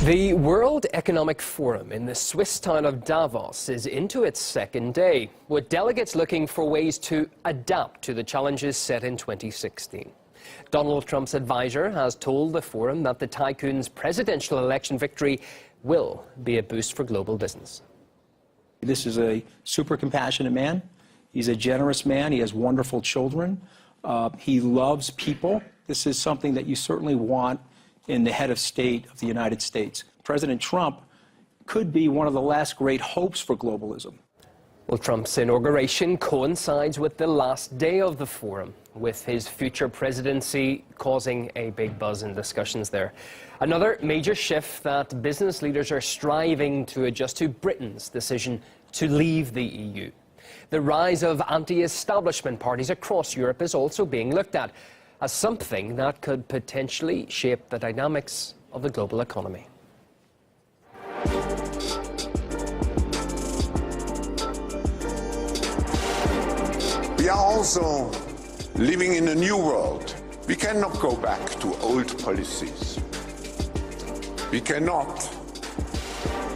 The World Economic Forum in the Swiss town of Davos is into its second day, with delegates looking for ways to adapt to the challenges set in 2016. Donald Trump's advisor has told the forum that the tycoon's presidential election victory will be a boost for global business. This is a super compassionate man. He's a generous man. He has wonderful children. He loves people. This is something that you certainly want in the head of state of the United States. President Trump could be one of the last great hopes for globalism. Well, Trump's inauguration coincides with the last day of the forum, with his future presidency causing a big buzz in discussions there. Another major shift that business leaders are striving to adjust to: Britain's decision to leave the EU. The rise of anti-establishment parties across Europe is also being looked at as something that could potentially shape the dynamics of the global economy. We are also living in a new world. We cannot go back to old policies. We cannot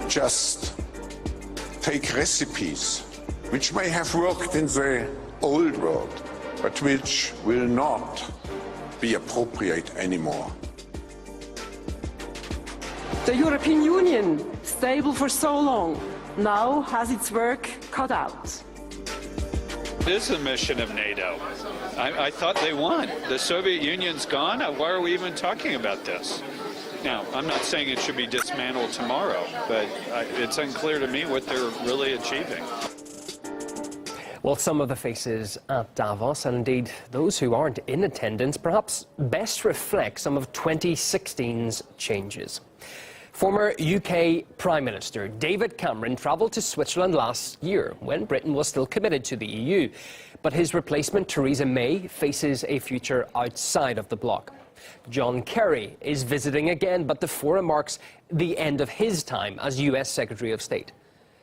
just take recipes which may have worked in the old world, but which will not be appropriate anymore. The European Union, stable for so long, now has its work cut out. It is a mission of NATO. I thought they won. The Soviet Union's gone. Why are we even talking about this? Now, I'm not saying it should be dismantled tomorrow, but it's unclear to me what they're really achieving. Well, some of the faces at Davos, and indeed those who aren't in attendance, perhaps best reflect some of 2016's changes. Former UK Prime Minister David Cameron travelled to Switzerland last year when Britain was still committed to the EU. But his replacement, Theresa May, faces a future outside of the bloc. John Kerry is visiting again, but the forum marks the end of his time as US Secretary of State.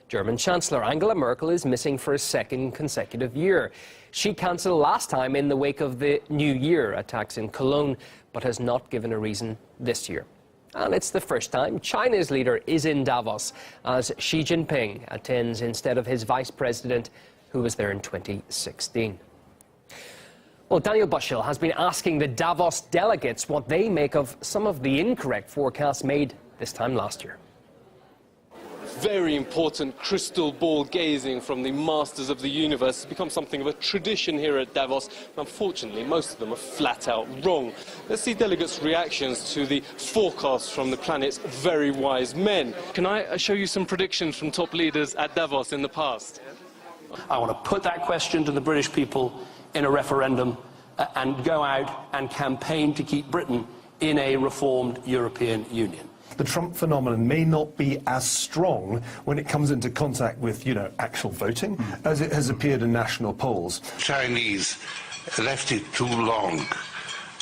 German Chancellor Angela Merkel is missing for a second consecutive year. She cancelled last time in the wake of the New Year attacks in Cologne, but has not given a reason this year. And it's the first time China's leader is in Davos, as Xi Jinping attends instead of his vice president, who was there in 2016. Well, Daniel Bushill has been asking the Davos delegates what they make of some of the incorrect forecasts made this time last year. Very important crystal ball gazing from the masters of the universe has become something of a tradition here at Davos. Unfortunately, most of them are flat out wrong. Let's see delegates' reactions to the forecasts from the planet's very wise men. Can I show you some predictions from top leaders at Davos in the past? I want to put that question to the British people in a referendum and go out and campaign to keep Britain in a reformed European Union. The Trump phenomenon may not be as strong when it comes into contact with, actual voting, as it has appeared in national polls. Chinese left it too long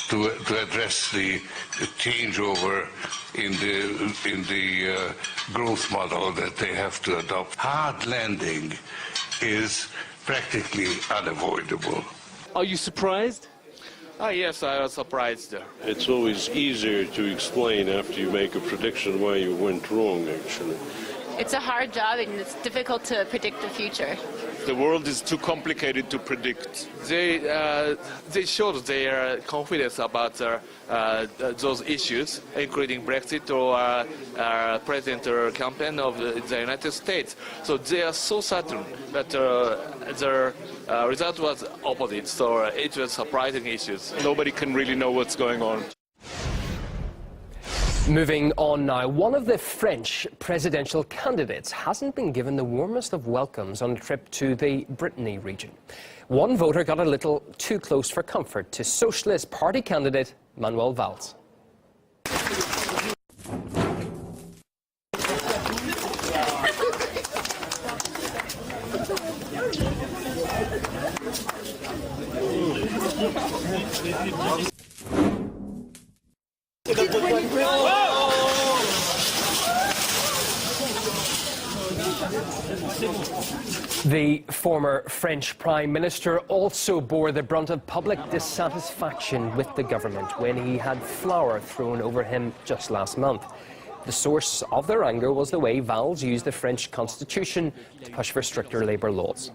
to address the changeover in the growth model that they have to adopt. Hard landing is practically unavoidable. Are you surprised? Yes, I was surprised. It's always easier to explain after you make a prediction why you went wrong, actually. It's a hard job and it's difficult to predict the future. The world is too complicated to predict. They showed their confidence about those issues, including Brexit or presidential campaign of the United States. So they are so certain that the result was opposite. So it was surprising issues. Nobody can really know what's going on. Moving on now, one of the French presidential candidates hasn't been given the warmest of welcomes on a trip to the Brittany region. One voter got a little too close for comfort to Socialist Party candidate Manuel Valls. The former French Prime Minister also bore the brunt of public dissatisfaction with the government when he had flour thrown over him just last month. The source of their anger was the way Valls used the French constitution to push for stricter labour laws.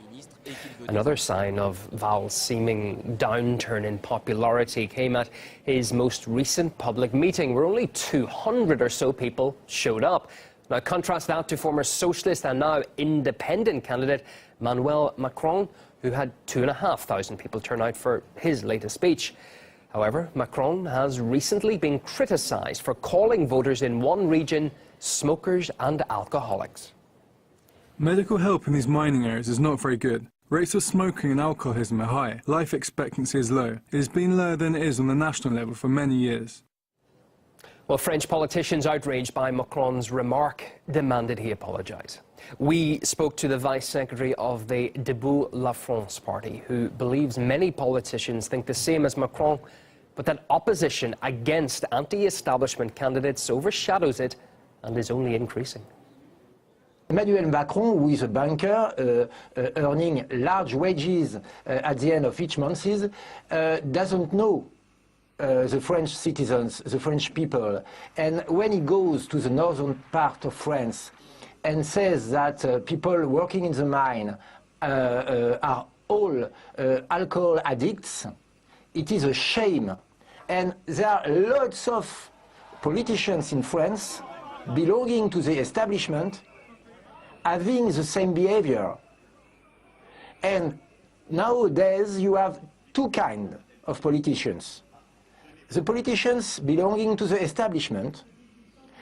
Another sign of Valls' seeming downturn in popularity came at his most recent public meeting, where only 200 or so people showed up. Now contrast that to former socialist and now independent candidate Emmanuel Macron, who had 2,500 people turn out for his latest speech. However, Macron has recently been criticised for calling voters in one region smokers and alcoholics. Medical help in these mining areas is not very good. Rates of smoking and alcoholism are high. Life expectancy is low. It has been lower than it is on the national level for many years. Well, French politicians outraged by Macron's remark demanded he apologise. We spoke to the Vice Secretary of the Debout La France party, who believes many politicians think the same as Macron, but that opposition against anti-establishment candidates overshadows it and is only increasing. Emmanuel Macron, who is a banker earning large wages at the end of each month, doesn't know the French citizens, the French people. And when he goes to the northern part of France and says that people working in the mine are all alcohol addicts, it is a shame. And there are lots of politicians in France belonging to the establishment having the same behavior. And nowadays you have two kinds of politicians. The politicians belonging to the establishment,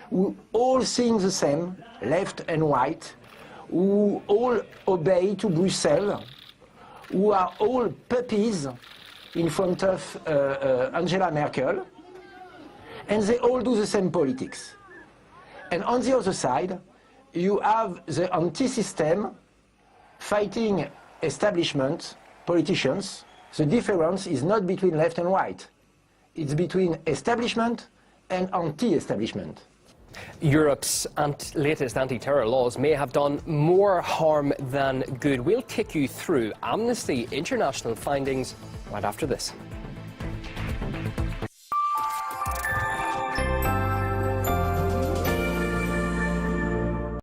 who all think the same, left and right, who all obey to Brussels, who are all puppies in front of Angela Merkel, and they all do the same politics. And on the other side, you have the anti-system fighting establishment politicians. The difference is not between left and right. It's between establishment and anti-establishment. Europe's latest anti-terror laws may have done more harm than good. We'll take you through Amnesty International findings right after this.